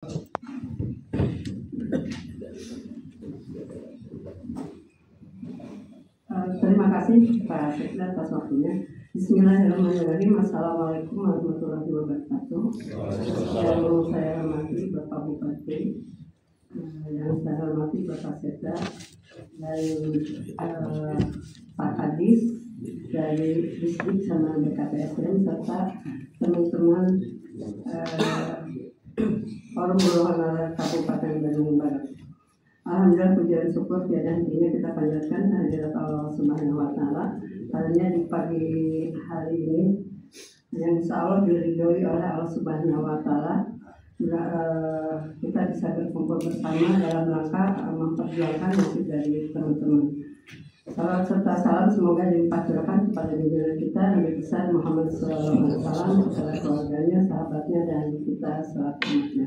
Terima kasih Pak Sekda atas waktunya. Bismillahirrahmanirrahim. Assalamualaikum warahmatullahi wabarakatuh. Yang saya hormati Bapak Bupati, yang saya hormati Bapak Sekda, dan Pak Kadis dari Distrik sama BKPSDM serta teman-teman Forum Guru Honorer Kabupaten Bandung Barat. Alhamdulillah, puji dan syukur tiada hentinya kita panjatkan kehadirat Allah Subhanahu wa Ta'ala. Karena di pagi hari ini yang insya Allah diridhoi oleh Allah Subhanahu wa Ta'ala, kita bisa berkumpul bersama dalam rangka memperjuangkan nasib dari teman-teman. Salam serta salam semoga dilimpahkan kepada junjungan kita Nabi besar Muhammad SAW, kepada keluarganya, sahabatnya, dan kita selaku umatnya.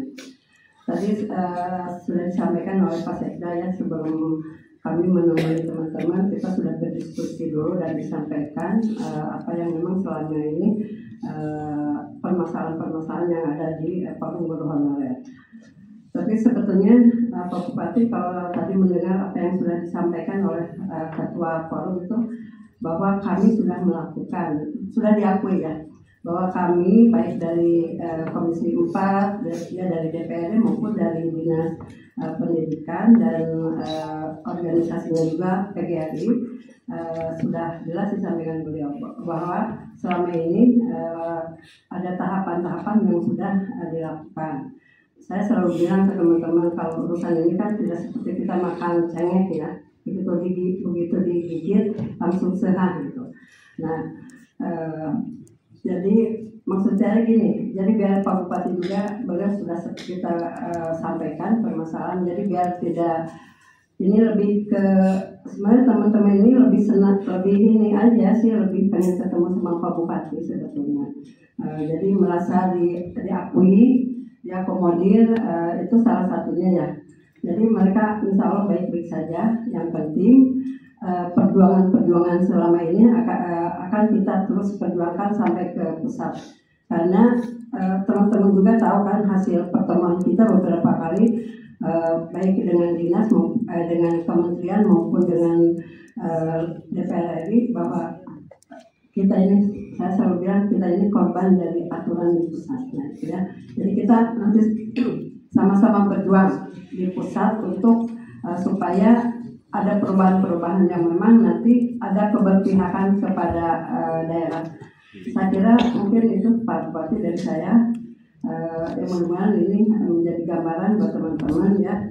Tadi sudah disampaikan oleh Pak Sekda ya, sebelum kami menemui teman-teman, kita sudah berdiskusi dulu dan disampaikan apa yang memang selama ini permasalahan-permasalahan yang ada di Forum Guru Honorer. Tapi sebetulnya Pak Bupati, kalau tadi mendengar apa yang sudah disampaikan oleh Ketua Forum itu, bahwa kami sudah melakukan, sudah diakui ya, bahwa kami baik dari Komisi 4, dari DPRD maupun dari Dinas Pendidikan dan organisasinya juga PGRI, sudah jelas disampaikan beliau bahwa selama ini ada tahapan-tahapan yang sudah dilakukan. Saya selalu bilang ke teman-teman, kalau urusan ini kan tidak seperti kita makan cengek ya, begitu digigit langsung sehat gitu. Nah, jadi maksud saya gini, jadi biar Pak Bupati juga beliau sudah kita sampaikan permasalahan, jadi biar tidak, ini lebih ke sebenarnya teman-teman ini lebih senang, lebih ini aja sih, lebih pengen ketemu sama Pak Bupati sebetulnya. Jadi merasa diakui, diakomodir, itu salah satunya ya. Jadi mereka insya Allah baik-baik saja. Yang penting perjuangan-perjuangan selama ini akan kita terus perjuangkan sampai ke pusat. Karena teman-teman juga tahu kan hasil pertemuan kita beberapa kali, baik dengan dinas, dengan kementerian maupun dengan DPR RI, bahwa kita ini, saya selalu bilang, kita ini korban dari aturan di pusat. Nah, ya. Jadi kita nanti sama-sama berjuang di pusat untuk supaya ada perubahan-perubahan yang memang nanti ada keberpihakan kepada daerah. Saya kira mungkin itu Pak Bupati dari saya. Mudah-mudahan ini menjadi gambaran buat teman-teman ya.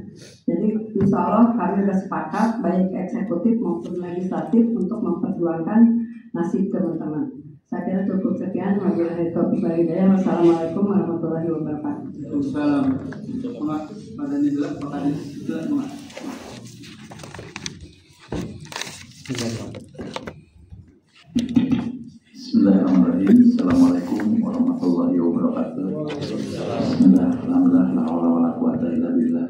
Jadi insya Allah kami sudah sepakat baik eksekutif maupun legislatif untuk memperjuangkan nasib teman-teman. Saya kira cukup sekian. Wabillahi taufiq wal hidayah. Wassalamualaikum warahmatullahi wabarakatuh. Waalaikumsalam. Pada jelas makanya jelas. Bismillahirrahmanirrahim. Assalamualaikum warahmatullahi wabarakatuh. Bismillah, alhamdulillah, la haula wala quwata illa billah.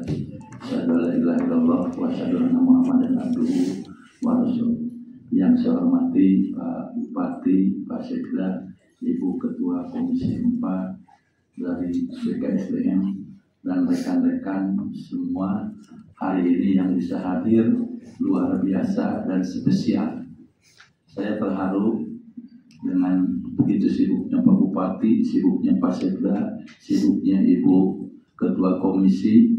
Asyhadu an la ilaha illallah wa asyhadu anna Muhammadan abduhu wa rasuluh. Yang saya hormati Pak Bupati, Pak Sekda, Ibu Ketua Komisi 4 dari BKSDM, dan rekan-rekan semua hari ini yang bisa hadir luar biasa dan spesial. Saya terharu dengan begitu sibuknya Pak Bupati, sibuknya Pak Sekda, sibuknya Ibu Ketua Komisi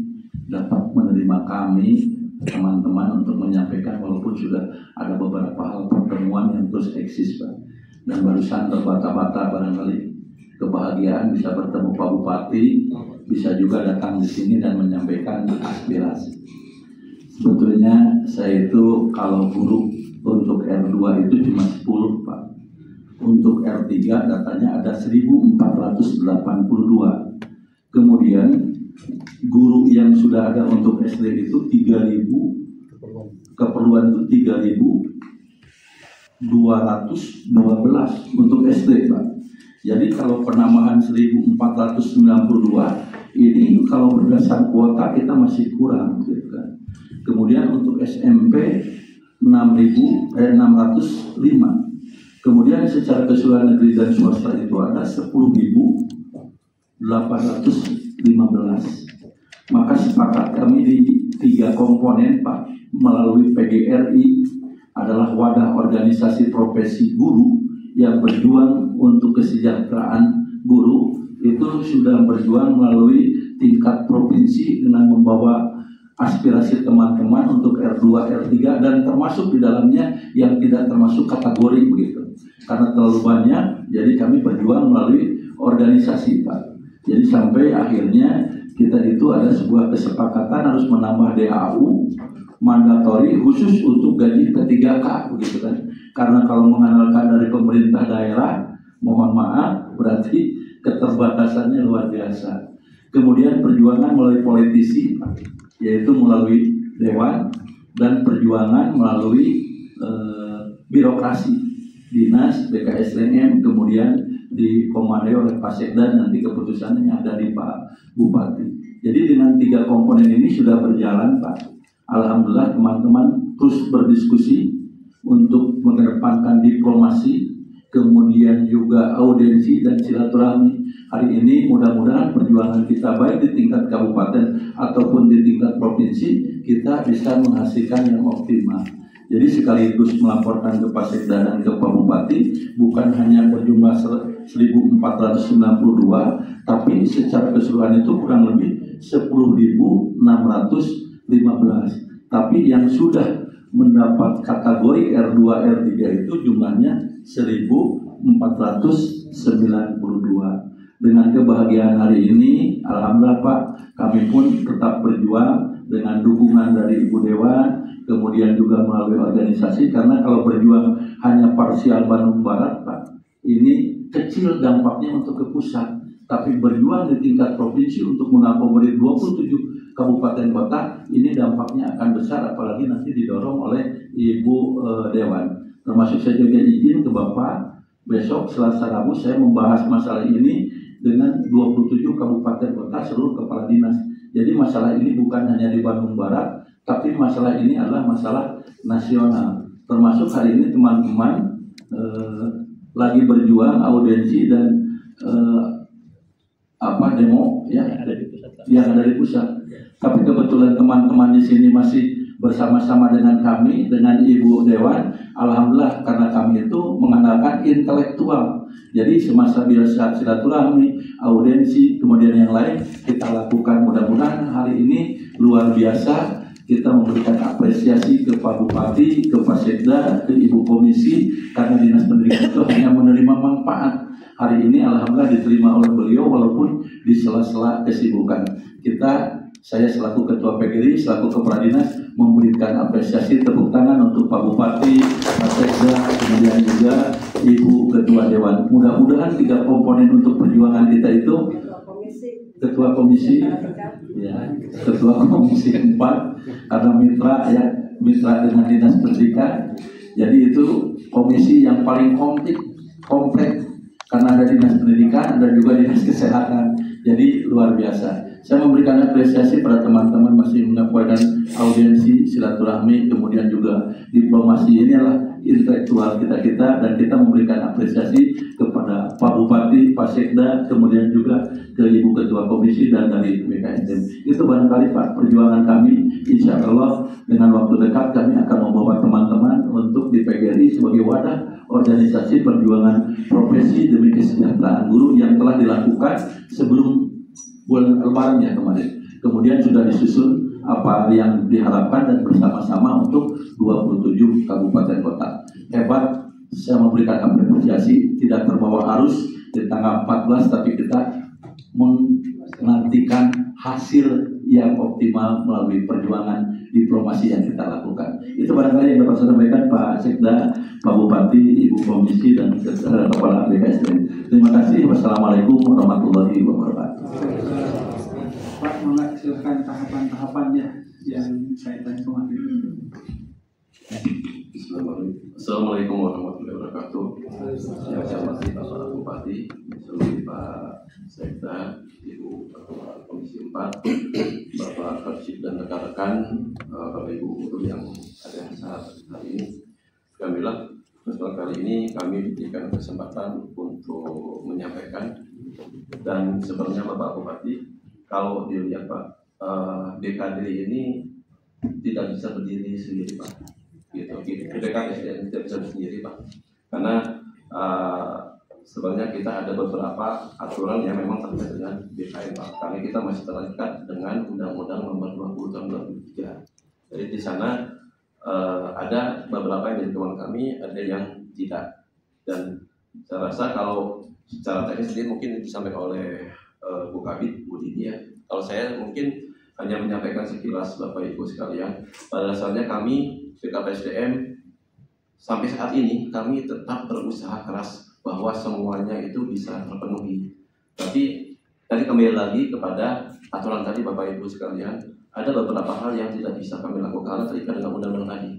dapat menerima kami teman-teman untuk menyampaikan, walaupun sudah ada beberapa hal pertemuan yang terus eksis Pak. Dan barusan terbata-bata barangkali kebahagiaan bisa bertemu Pak Bupati, bisa juga datang di sini dan menyampaikan aspirasi. Sebetulnya saya itu kalau guru untuk R2 itu cuma 10 Pak. Untuk R3 datanya ada 1482. Kemudian guru yang sudah ada untuk SD itu 3000, keperluan itu 3212 untuk SD Pak. Jadi kalau penambahan 1492 ini kalau berdasar kuota kita masih kurang gitu kan. Kemudian untuk SMP 605. Kemudian secara keseluruhan negeri dan swasta itu ada 10.815. kami di 3 komponen Pak, melalui PGRI adalah wadah organisasi profesi guru yang berjuang untuk kesejahteraan guru. Itu sudah berjuang melalui tingkat provinsi dengan membawa aspirasi teman-teman untuk R2, R3 dan termasuk di dalamnya yang tidak termasuk kategori begitu. Karena terlalu banyak, jadi kami berjuang melalui organisasi Pak. Jadi sampai akhirnya kita itu ada sebuah kesepakatan harus menambah DAU mandatori khusus untuk gaji P3K begitu kan. Karena kalau mengandalkan dari pemerintah daerah, mohon maaf berarti keterbatasannya luar biasa. Kemudian perjuangan melalui politisi yaitu melalui dewan dan perjuangan melalui birokrasi dinas BKSDM, kemudian dikomandoi oleh Pak Sekda, nanti keputusannya ada di Pak Bupati. Jadi dengan 3 komponen ini sudah berjalan Pak. Alhamdulillah teman-teman terus berdiskusi untuk mengedepankan diplomasi, kemudian juga audiensi dan silaturahmi. Hari ini mudah-mudahan perjuangan kita baik di tingkat kabupaten ataupun di tingkat provinsi kita bisa menghasilkan yang optimal. Jadi sekaligus melaporkan ke Pak Sekda dan ke Pak Bupati bukan hanya berjumlah 1.492, tapi secara keseluruhan itu kurang lebih 10.615. Tapi yang sudah mendapat kategori R2, R3 itu jumlahnya 1.492. Dengan kebahagiaan hari ini, alhamdulillah Pak, kami pun tetap berjuang dengan dukungan dari Ibu Dewan, kemudian juga melalui organisasi. Karena kalau berjuang hanya parsial Bandung Barat Pak, ini kecil dampaknya untuk ke pusat. Tapi berjuang di tingkat provinsi untuk mengakomodir 27 kabupaten kota, ini dampaknya akan besar, apalagi nanti didorong oleh Ibu Dewan. Termasuk saya juga izin ke Bapak, besok Selasa Rabu saya membahas masalah ini dengan 27 kabupaten kota seluruh kepala dinas. Jadi masalah ini bukan hanya di Bandung Barat, tapi masalah ini adalah masalah nasional. Termasuk hari ini teman-teman lagi berjuang audiensi dan demo ya yang ada di pusat. Tapi kebetulan teman-teman di sini masih bersama-sama dengan kami, dengan Ibu Dewan. Alhamdulillah karena kami itu mengandalkan intelektual. Jadi semasa biasa silaturahmi, audiensi, kemudian yang lain kita lakukan. Mudah-mudahan hari ini luar biasa. Kita memberikan apresiasi ke Pak Bupati, ke Pak Sekda, ke Ibu Komisi, karena Dinas Pendidikan itu hanya menerima manfaat. Hari ini alhamdulillah diterima oleh beliau walaupun di sela-sela kesibukan. Saya selaku Ketua PGRI, selaku Kepala Dinas memberikan apresiasi tepuk tangan untuk Pak Bupati, Pak Sekda, kemudian juga Ibu Ketua Dewan. Mudah-mudahan 3 komponen untuk perjuangan kita itu Ketua Komisi, ya, Ketua Komisi 4 karena mitra dengan Dinas Pendidikan. Jadi itu komisi yang paling kompleks karena ada Dinas Pendidikan dan juga Dinas Kesehatan. Jadi luar biasa. Saya memberikan apresiasi pada teman-teman masih menyampaikan audiensi, silaturahmi, kemudian juga diplomasi. Ini adalah intelektual kita dan kita memberikan apresiasi kepada Pak Bupati, Pak Sekda, kemudian juga ke Ibu Ketua Komisi dan dari BKSDM. Itu barangkali Pak perjuangan kami. Insya Allah dengan waktu dekat kami akan membawa teman-teman untuk di PGRI sebagai wadah organisasi perjuangan profesi demi kesejahteraan guru yang telah dilakukan sebelum bulan Lebaran ya kemarin. Kemudian sudah disusun apa yang diharapkan dan bersama-sama untuk 27 kabupaten kota. Hebat, saya memberikan apresiasi, tidak terbawa arus di tanggal 14, tapi kita menantikan hasil yang optimal melalui perjuangan diplomasi yang kita lakukan. Itu barangkali yang dapat saya sampaikan Pak Sekda, Pak Bupati, Ibu Komisi, dan Kepala BKSDM. Terima kasih. Wassalamualaikum warahmatullahi wabarakatuh. Pak, mangga silakan tahapan-tahapannya yang saya tanya kemarin. Assalamualaikum warahmatullahi wabarakatuh. Saya hormati Bapak Bupati, seluruh Pak Sekda, Ibu Ketua Komisi 4, Bapak Kapsib dan rekan-rekan, Bapak Ibu guru yang ada saat hari ini. Alhamdulillah, kali ini kami diberikan kesempatan untuk menyampaikan, dan sebenarnya Bapak Bupati, kalau dilihat Pak, BKD ini tidak bisa berdiri sendiri Pak. Gitu. BKSDM tidak bisa sendiri Pak. Karena sebenarnya kita ada beberapa aturan yang memang terkait dengan BKN Pak. Karena kita masih terikat dengan Undang-Undang Nomor 20 Tahun 2003. Jadi di sana ada beberapa yang jadi kewenangan kami, ada yang tidak. Dan saya rasa kalau secara teknis sendiri mungkin disampaikan oleh Bu Kabid, Bu Dini ya. Kalau saya mungkin hanya menyampaikan sekilas Bapak Ibu sekalian. Pada dasarnya kami BKPSDM sampai saat ini kami tetap berusaha keras bahwa semuanya itu bisa terpenuhi. Tapi tadi kembali lagi kepada aturan tadi Bapak Ibu sekalian, ada beberapa hal yang tidak bisa kami lakukan karena terikat dengan undang-undang tadi.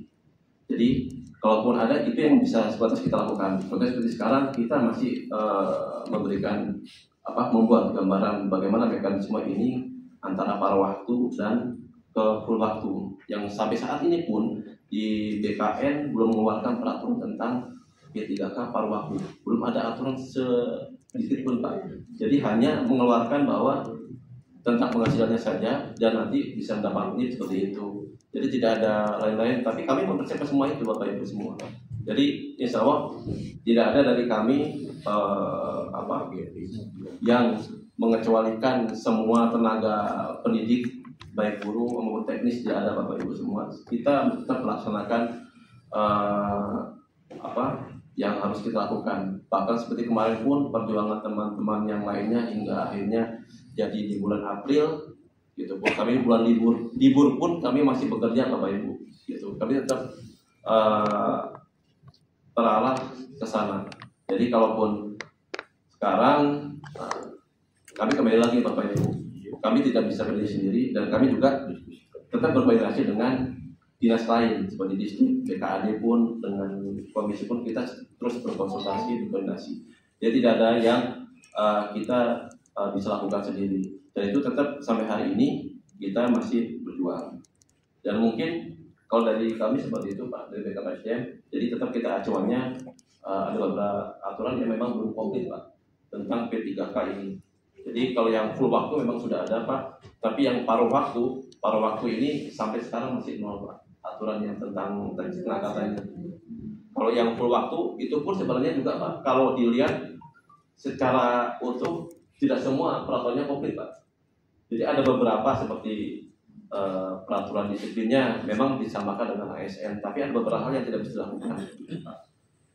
Jadi kalaupun ada itu yang bisa sebatas kita lakukan. Seperti sekarang kita masih membuat gambaran bagaimana mekanisme ini antara paruh waktu dan ke full waktu. Yang sampai saat ini pun di BKN belum mengeluarkan peraturan tentang P3K paruh waktu. Belum ada aturan sedikit pun Pak. Jadi hanya mengeluarkan bahwa tentang penghasilannya saja dan nanti bisa mendapat ini seperti itu. Jadi tidak ada lain-lain. Tapi kami mempersiapkan semua itu Bapak Ibu semua. Jadi insya Allah tidak ada dari kami yang mengecualikan semua tenaga pendidik baik guru maupun teknis, tidak ada Bapak Ibu semua. Kita tetap melaksanakan yang harus kita lakukan. Bahkan seperti kemarin pun perjuangan teman-teman yang lainnya hingga akhirnya jadi di bulan April gitu. Kami bulan libur pun kami masih bekerja Bapak Ibu gitu. Kami tetap terarah ke sana. Jadi kalaupun sekarang kami kembali lagi Bapak Ibu, kami tidak bisa berdiri sendiri dan kami juga tetap berkoordinasi dengan dinas lain seperti distrik, BKAD pun dengan komisi pun kita terus berkonsultasi, berkoordinasi. Jadi tidak ada yang kita bisa lakukan sendiri. Dan itu tetap sampai hari ini kita masih berjuang. Dan mungkin kalau dari kami seperti itu Pak, dari BKPSDM, jadi tetap kita acuannya ada beberapa aturan yang memang belum komplit Pak tentang P3K ini. Jadi kalau yang full waktu memang sudah ada Pak, tapi yang paruh waktu ini sampai sekarang masih nol Pak. Aturan yang tentang tenaga katanya. Kalau yang full waktu itu pun sebenarnya juga Pak, kalau dilihat secara utuh tidak semua peraturannya komplit Pak. Jadi ada beberapa seperti peraturan disiplinnya memang disamakan dengan ASN, tapi ada beberapa hal yang tidak bisa dilakukan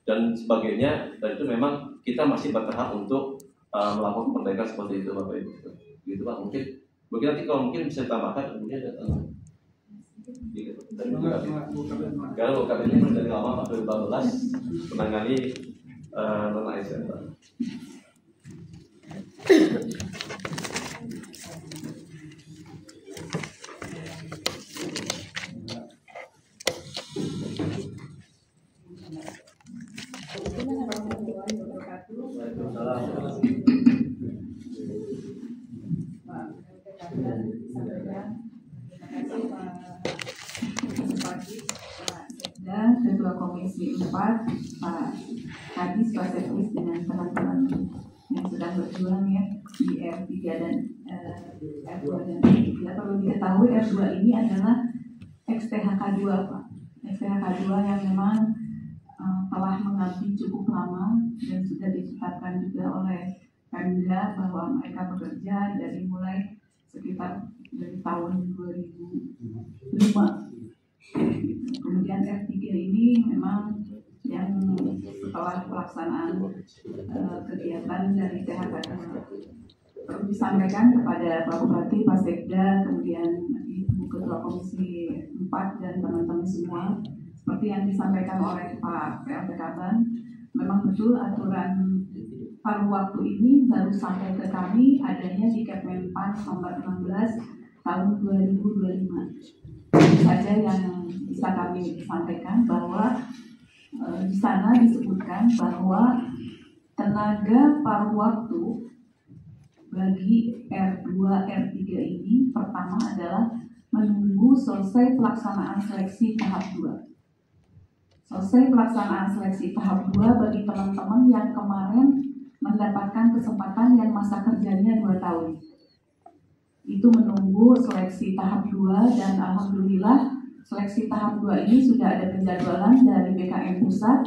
dan sebagainya. Dan itu memang kita masih bertahap untuk melakukan perbaikan seperti itu Bapak Ibu. Gitu Pak, mungkin nanti kalau mungkin bisa ditambahkan kemudian ada gitu. Kalau kami ini dari lama 2014 menangani non ASN Pak. Ketua Komisi 4 Pak Kadis, Pak Sekmis dengan teman-teman yang sedang berjuang ya di R3 dan R2 dan R3. Perlu diketahui R2 ini adalah XPHK 2 Pak. XPHK 2 yang memang telah mengabdi cukup lama dan sudah ditetapkan juga oleh Pemda bahwa mereka bekerja dari mulai sekitar dari tahun 2005. Kemudian R3 ini memang yang setelah pelaksanaan kegiatan dari PHK perlu disampaikan kepada Pak Bupati, Pak Sekda, kemudian Ibu Ketua Komisi 4 dan teman-teman semua, seperti yang disampaikan oleh Pak PLT Kaban, memang betul aturan paruh waktu ini baru sampai ke kami adanya di Kepmenpan nomor 16 tahun 2025. Itu saja yang bisa kami sampaikan, bahwa di sana disebutkan bahwa tenaga paruh waktu bagi R2, R3 ini pertama adalah menunggu selesai pelaksanaan seleksi tahap 2. Selesai pelaksanaan seleksi tahap 2 bagi teman-teman yang kemarin mendapatkan kesempatan yang masa kerjanya 2 tahun. itu menunggu seleksi tahap 2 dan alhamdulillah seleksi tahap 2 ini sudah ada penjadwalan dari BKN Pusat.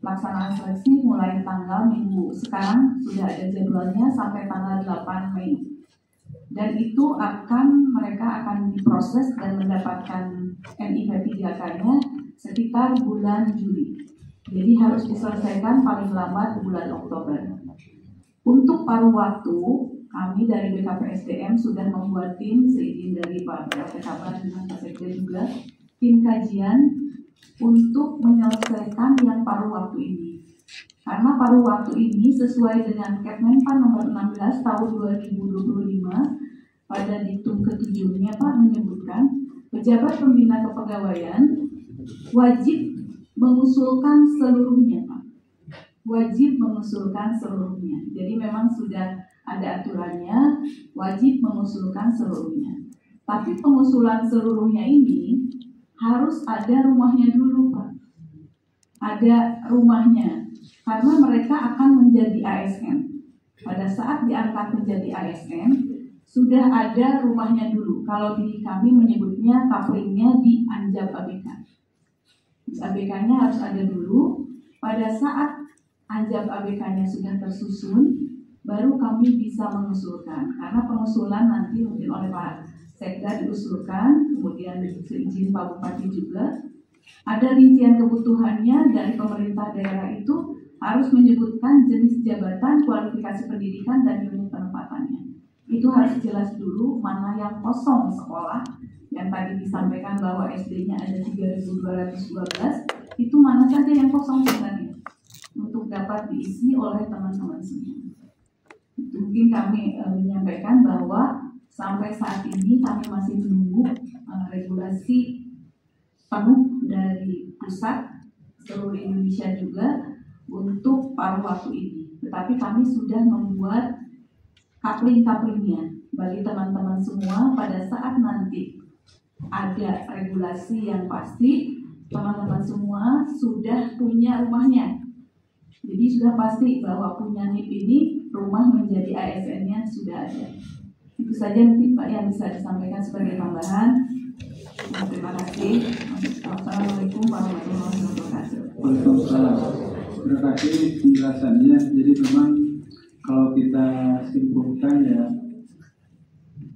Pelaksanaan seleksi mulai tanggal minggu sekarang sudah ada jadwalnya sampai tanggal 8 Mei. Dan itu mereka akan diproses dan mendapatkan NIP 3K-nya sekitar bulan Juli. Jadi harus diselesaikan paling lambat bulan Oktober. Untuk paruh waktu, kami dari BKPSDM sudah membuat tim seizin dari Pak Kabar dan Pak Sekda juga, tim kajian untuk menyelesaikan yang paruh waktu ini. Karena paruh waktu ini sesuai dengan Kepmenpan nomor 16 tahun 2025 pada diktum ke-7-nya Pak menyebutkan pejabat pembina kepegawaian wajib mengusulkan seluruhnya Pak. Wajib mengusulkan seluruhnya. Jadi memang sudah ada aturannya, wajib mengusulkan seluruhnya. Tapi pengusulan seluruhnya ini harus ada rumahnya dulu Pak. Ada rumahnya. Karena mereka akan menjadi ASN. Pada saat diangkat menjadi ASN, sudah ada rumahnya dulu. Kalau di kami menyebutnya couplingnya di Anjab ABK. ABK-nya harus ada dulu. Pada saat Anjab ABK-nya sudah tersusun, baru kami bisa mengusulkan. Karena pengusulan nanti mungkin oleh Pak Sekda diusulkan, kemudian seizin Pak Bupati juga. Ada rincian kebutuhannya dari pemerintah daerah itu harus menyebutkan jenis jabatan, kualifikasi pendidikan, dan unit penempatannya. Itu harus jelas dulu mana yang kosong sekolah. Yang tadi disampaikan bahwa SD-nya ada 3.212, itu mana saja yang kosong sebenarnya untuk dapat diisi oleh teman-teman semua. Mungkin kami menyampaikan bahwa sampai saat ini kami masih menunggu regulasi penuh dari pusat seluruh Indonesia juga untuk paruh waktu ini. Tetapi kami sudah membuat coupling-couplingnya bagi teman-teman semua pada saat nanti ada regulasi yang pasti, teman-teman semua sudah punya rumahnya. Jadi sudah pasti bahwa punya NIP ini rumah menjadi ASN-nya sudah ada. Itu saja mungkin Pak yang bisa disampaikan sebagai tambahan. Terima kasih. Assalamualaikum warahmatullahi wabarakatuh. Waalaikumsalam. Terima kasih penjelasannya. Jadi memang kalau kita simpulkan ya,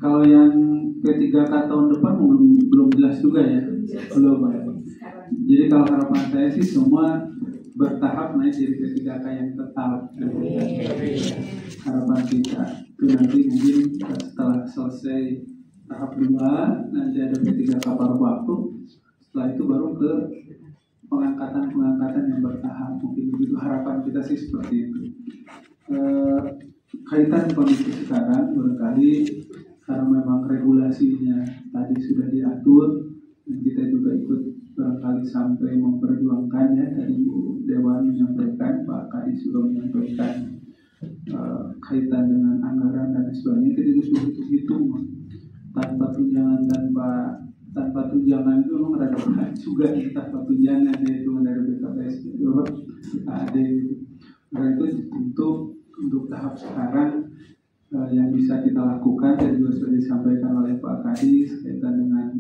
kalau yang P3K tahun depan belum jelas juga ya, belum. Jadi kalau harapan saya sih semua bertahap naik jadi P3K yang tetap. Harapan kita itu nanti mungkin setelah selesai tahap 2 nanti ada P3K paruh waktu. Setelah itu baru ke pengangkatan yang bertahap. Mungkin begitu harapan kita sih seperti itu. Kaitan kondisi sekarang barangkali karena memang regulasinya tadi sudah diatur dan kita juga ikut barangkali sampai memperjuangkan ya, tadi Bu Dewan menyampaikan, Pak Kadis juga menyampaikan kaitan dengan anggaran dan sebagainya. Kita juga sudah hitung tanpa tunjangan itu memang ada berat juga tanpa tunjangan ya, itu dari BKPS itu ada itu. Karena itu untuk tahap sekarang yang bisa kita lakukan tadi juga sudah disampaikan oleh Pak Kadis kaitan dengan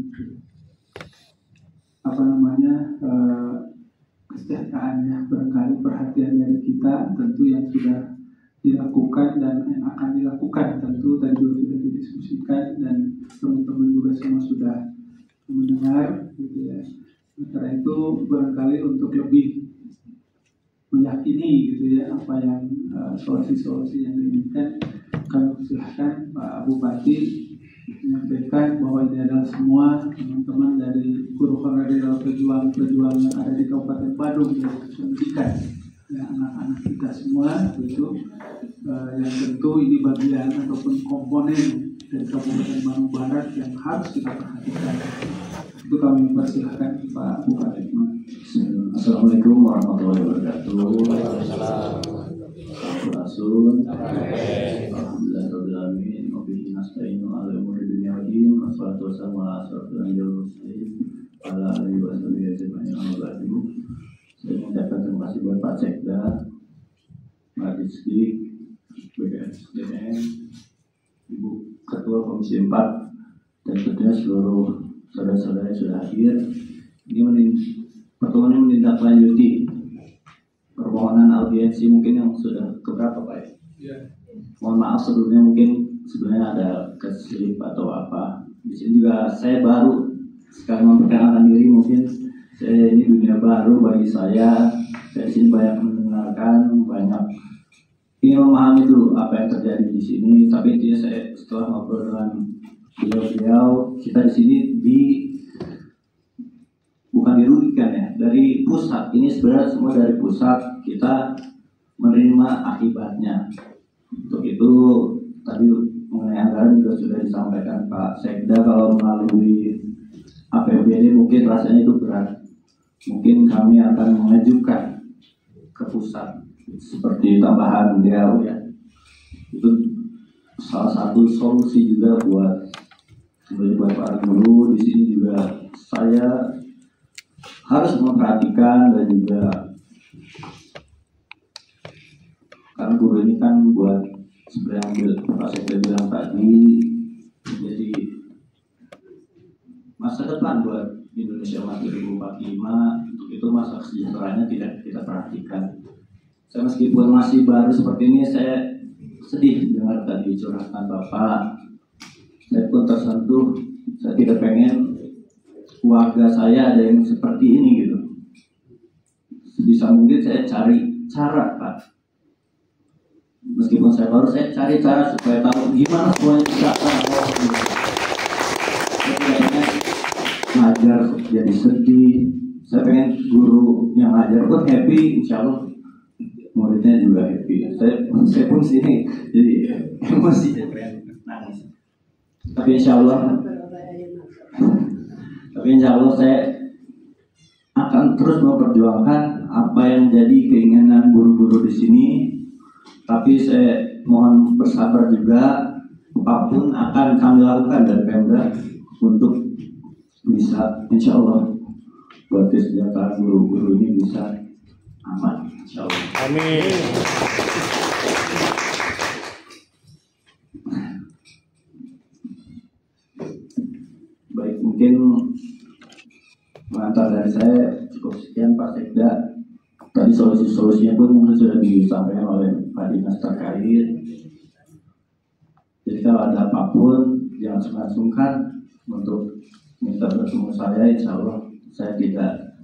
kesejahteraan ya, barangkali perhatian dari kita tentu yang sudah dilakukan dan yang akan dilakukan tentu tadi juga sudah didiskusikan dan teman-teman juga semua sudah mendengar gitu ya. Karena itu barangkali untuk lebih meyakini gitu ya apa yang solusi-solusi yang diinginkan, kami persilahkan Pak Bupati menyampaikan bahwa ini adalah semua teman-teman dari guru honorer dalam pejuang yang ada di Kabupaten Badung dari pendidikan ya, anak-anak kita semua itu yang tentu ini bagian ataupun komponen dari Kabupaten Bandung Barat yang harus kita perhatikan. Itu kami persilahkan Pak Bupati. Assalamualaikum warahmatullahi wabarakatuh. Alhamdulillah alamin wa bihi nasta'inu ala umuri dunya wa din wassalatu wassalamu ala asyrofil anbiya'i wal mursalin ala alihi wa sahbihi ajma'in amma ba'du. Saya mengucapkan terima kasih buat Pak Sekda, Pak Dizdik, BKSDM, Ibu Ketua Komisi 4 dan tentunya seluruh saudara-saudara yang sudah hadir. Pertemuan ini menindaklanjuti permohonan audiensi mungkin yang sudah keberapa Pak ya? Mohon maaf sebelumnya, mungkin sebenarnya ada keselip atau apa. Di sini juga saya baru sekali memperkenalkan diri, mungkin saya ini dunia baru bagi saya. Saya di sini banyak mendengarkan, banyak ingin memahami dulu apa yang terjadi di sini. Tapi intinya saya setelah ngobrol dengan beliau-beliau, kita di sini bukan dirugikan ya, dari pusat. Ini sebenarnya semua dari pusat, kita menerima akibatnya. Untuk itu tadi mengenai anggaran juga sudah disampaikan Pak Sekda, kalau melalui APBD mungkin rasanya itu berat. Mungkin kami akan mengajukan ke pusat seperti tambahan DAU ya. Itu salah satu solusi juga buat para guru. Di sini juga saya harus memperhatikan, dan juga karena guru ini kan buat seperti yang Pak Sekda bilang tadi, jadi masa depan buat Indonesia Emas 2045. Untuk itu masa kesejahteranya tidak kita perhatikan. Saya meskipun masih baru seperti ini, saya sedih dengar tadi curhatan Bapak. Saya pun tersentuh. Saya tidak pengen keluarga saya ada yang seperti ini gitu. Sebisa mungkin saya cari cara Pak. Meskipun saya baru, saya cari cara supaya tahu gimana semuanya bisa. Saya tidak pengen ngajar jadi sedih. Saya pengen guru yang ngajar pun happy, insya Allah muridnya juga happy. Saya pun sini jadi emosi, nangis. Tapi insya Allah saya akan terus memperjuangkan apa yang jadi keinginan guru-guru di sini. Tapi saya mohon bersabar juga, apapun akan kami lakukan dari Pemda untuk bisa insya Allah buat kesejahteraan guru-guru ini bisa aman, insya Allah. Amin. Baik, mungkin mengantar dari saya cukup sekian Pak Sekda. Tadi solusi-solusinya pun mungkin sudah disampaikan oleh Pak Dinas terkait. Jadi kalau ada apapun jangan sungkan-sungkan untuk minta bertemu saya, insya Allah saya tidak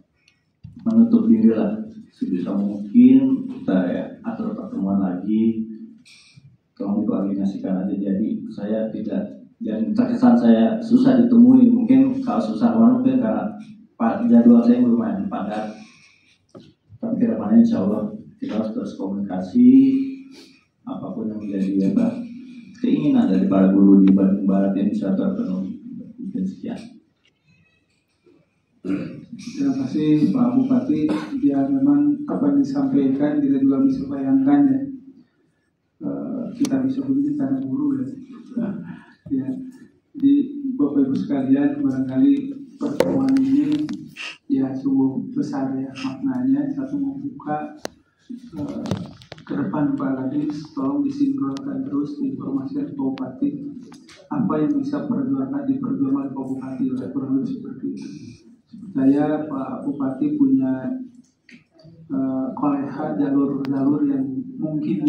menutup diri lah. Sebisa mungkin kita atur pertemuan lagi, tolong dikoordinasikan aja. Jadi saya tidak, jangan terkesan saya susah ditemui. Mungkin kalau susah mungkin karena jadwal saya lumayan padat. Tapi kedepannya insya Allah kita harus terus komunikasi, apapun yang menjadi keinginan dari para guru di Bandung Barat ini bisa terpenuhi. Mungkin sekian. Terima kasih Pak Bupati. Ya memang apa yang disampaikan kita juga bisa bayangkan ya. Kita bisa begini karena guru ya. Ya, di Bapak Ibu sekalian, barangkali pertemuan ini ya sungguh besar ya maknanya. Satu, membuka ke depan Pak Kadis, tolong disinkronkan terus informasi Pak Bupati apa yang bisa diperjuangkan Pak Bupati, kurang lebih seperti itu. Saya Pak Bupati punya koleha jalur-jalur yang mungkin